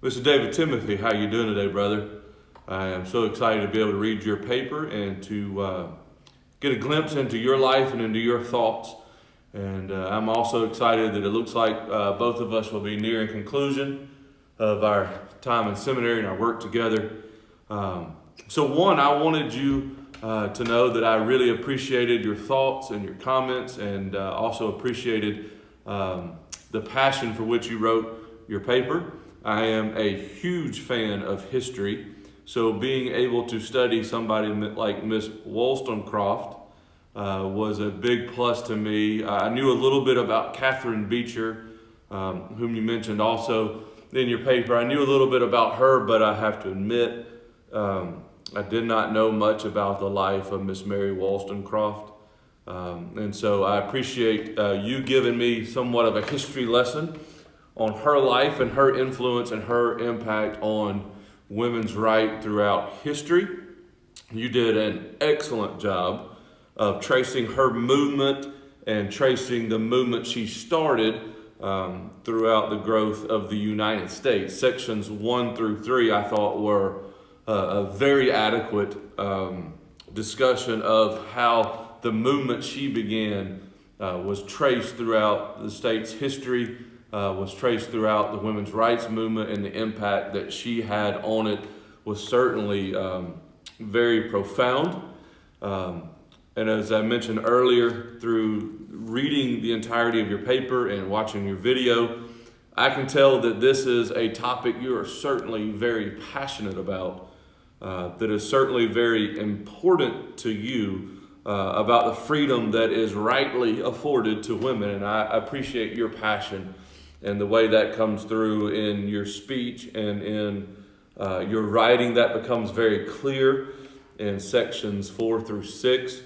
Mr. David Timothe, how you doing today, brother? I am so excited to be able to read your paper and to get a glimpse into your life and into your thoughts. And I'm also excited that it looks like both of us will be nearing conclusion of our time in seminary and our work together. So I wanted you to know that I really appreciated your thoughts and your comments, and also appreciated the passion for which you wrote your paper. I am a huge fan of history, so being able to study somebody like Miss Wollstonecraft was a big plus to me. I knew a little bit about Catherine Beecher, whom you mentioned also in your paper. I knew a little bit about her, but I have to admit, I did not know much about the life of Miss Mary Wollstonecraft. And so I appreciate you giving me somewhat of a history lesson on her life and her influence and her impact on women's right throughout history. You did an excellent job of tracing her movement and tracing the movement she started throughout the growth of the United States. Sections 1 through 3 I thought were a very adequate discussion of how the movement she began was traced throughout the state's history, was traced throughout the women's rights movement, and the impact that she had on it was certainly very profound. And as I mentioned earlier, through reading the entirety of your paper and watching your video, I can tell that this is a topic you are certainly very passionate about, that is certainly very important to you, about the freedom that is rightly afforded to women. And I appreciate your passion and the way that comes through in your speech and in your writing. That becomes very clear in sections 4 through 6.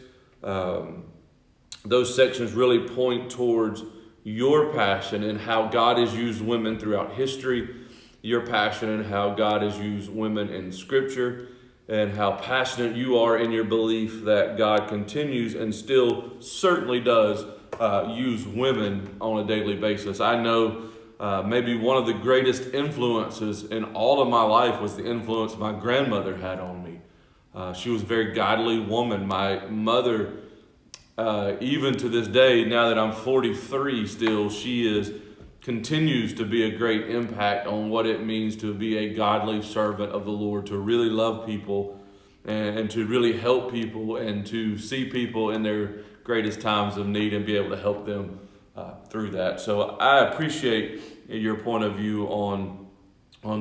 Those sections really point towards your passion and how God has used women throughout history, your passion and how God has used women in Scripture, and how passionate you are in your belief that God continues and still certainly does use women on a daily basis. I know maybe one of the greatest influences in all of my life was the influence my grandmother had on me. She was a very godly woman. My mother, even to this day, now that I'm 43 still, she continues to be a great impact on what it means to be a godly servant of the Lord, to really love people and to really help people and to see people in their greatest times of need and be able to help them through that. So I appreciate your point of view on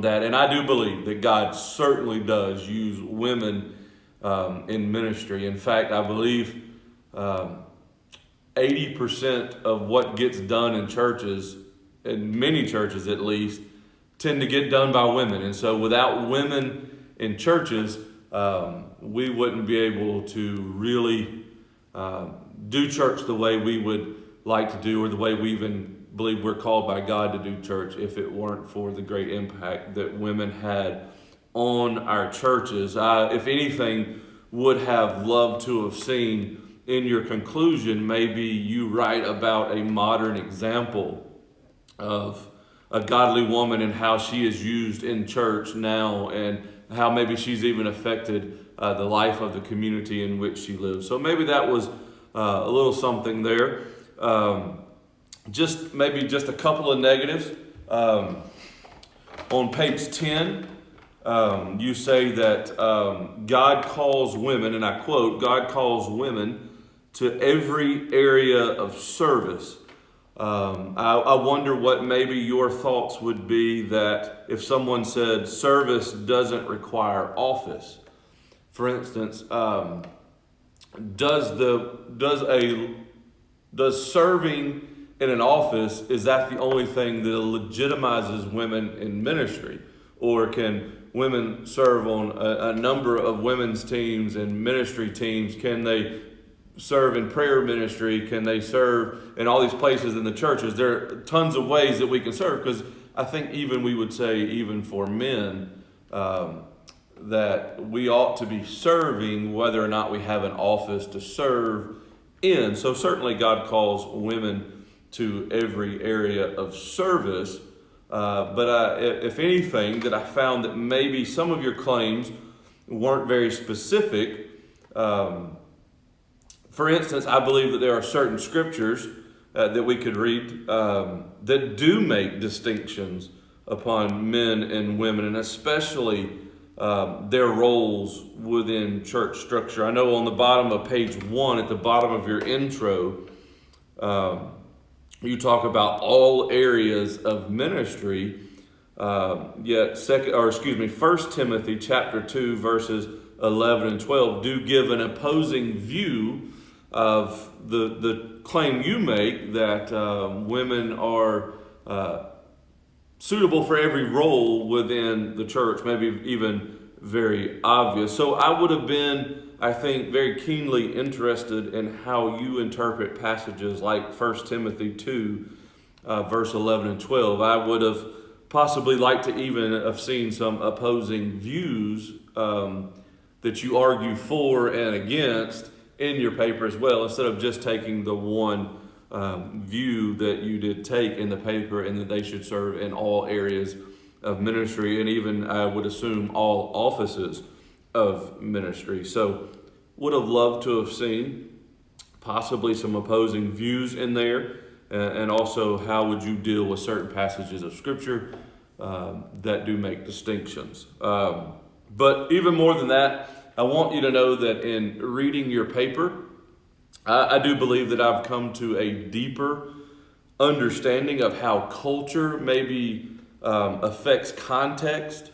that. And I do believe that God certainly does use women in ministry. In fact, I believe 80% of what gets done in churches, in many churches at least, tend to get done by women. And so without women in churches, we wouldn't be able to really do church the way we would like to do, or the way we even believe we're called by God to do church, if it weren't for the great impact that women had on our churches. If anything, would have loved to have seen in your conclusion, maybe you write about a modern example of a godly woman and how she is used in church now, and how maybe she's even affected the life of the community in which she lives. So maybe that was a little something there. Just a couple of negatives. On page 10, you say that God calls women, and I quote, God calls women to every area of service. I wonder what maybe your thoughts would be that if someone said service doesn't require office. For instance, does serving in an office, is that the only thing that legitimizes women in ministry? Or can women serve on a number of women's teams and ministry teams? Can they serve in prayer ministry? Can they serve in all these places in the churches? There are tons of ways that we can serve, because I think even we would say, even for men, that we ought to be serving whether or not we have an office to serve in. So certainly God calls women to every area of service. If anything, that I found that maybe some of your claims weren't very specific. For instance, I believe that there are certain scriptures that we could read that do make distinctions upon men and women, and especially their roles within church structure. I know on the bottom of page 1, at the bottom of your intro, you talk about all areas of ministry. Yet, 1 Timothy chapter 2, verses 11 and 12 do give an opposing view of the claim you make that women are suitable for every role within the church, maybe even very obvious. So I would have been, I think, very keenly interested in how you interpret passages like 1 Timothy 2, verse 11 and 12. I would have possibly liked to even have seen some opposing views that you argue for and against in your paper as well, instead of just taking the one view that you did take in the paper, and that they should serve in all areas of ministry, and even, I would assume, all offices of ministry. So would have loved to have seen possibly some opposing views in there, and also how would you deal with certain passages of Scripture that do make distinctions. But even more than that, I want you to know that in reading your paper, I do believe that I've come to a deeper understanding of how culture maybe affects context.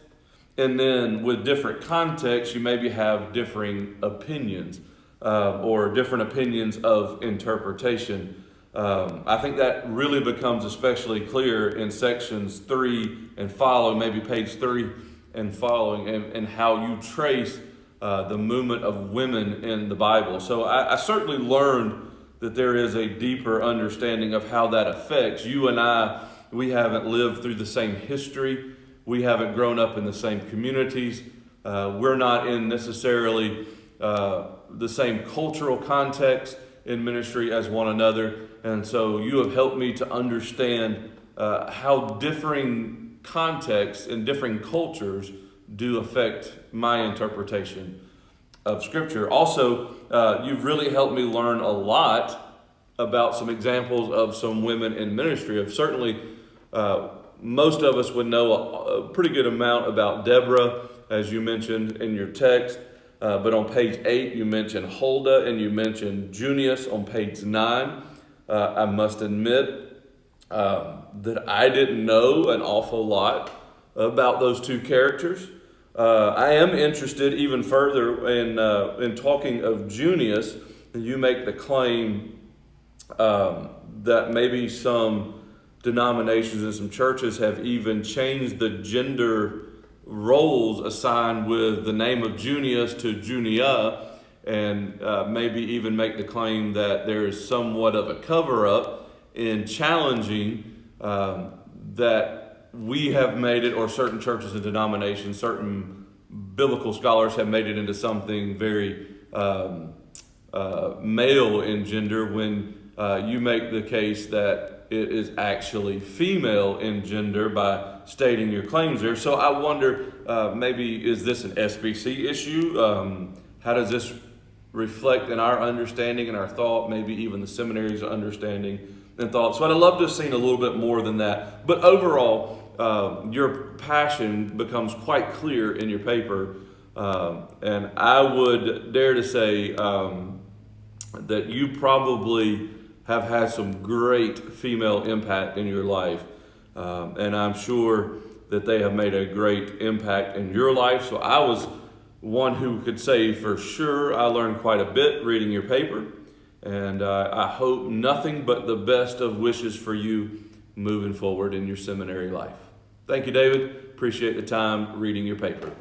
And then with different contexts, you maybe have differing opinions or different opinions of interpretation. I think that really becomes especially clear in sections 3 and following, maybe page 3 and following, and how you trace the movement of women in the Bible. So I certainly learned that there is a deeper understanding of how that affects you and I. We haven't lived through the same history. We haven't grown up in the same communities. We're not in necessarily the same cultural context in ministry as one another. And so you have helped me to understand how differing contexts and differing cultures do affect my interpretation of Scripture. Also, you've really helped me learn a lot about some examples of some women in ministry. Certainly, most of us would know a pretty good amount about Deborah, as you mentioned in your text. But on page 8, you mentioned Huldah and you mentioned Junius on page 9. I must admit that I didn't know an awful lot about those two characters. I am interested even further in talking of Junius. You make the claim that maybe some denominations and some churches have even changed the gender roles assigned with the name of Junius to Junia, and maybe even make the claim that there is somewhat of a cover-up in challenging that we have made it, or certain churches and denominations, certain biblical scholars have made it into something very male in gender, when you make the case that it is actually female in gender by stating your claims there. So I wonder, maybe is this an SBC issue? How does this reflect in our understanding and our thought, maybe even the seminary's understanding and thought? So I'd love to have seen a little bit more than that. But overall, your passion becomes quite clear in your paper. And I would dare to say that you probably have had some great female impact in your life. And I'm sure that they have made a great impact in your life. So I was one who could say for sure I learned quite a bit reading your paper. And I hope nothing but the best of wishes for you moving forward in your seminary life. Thank you, David. Appreciate the time reading your paper.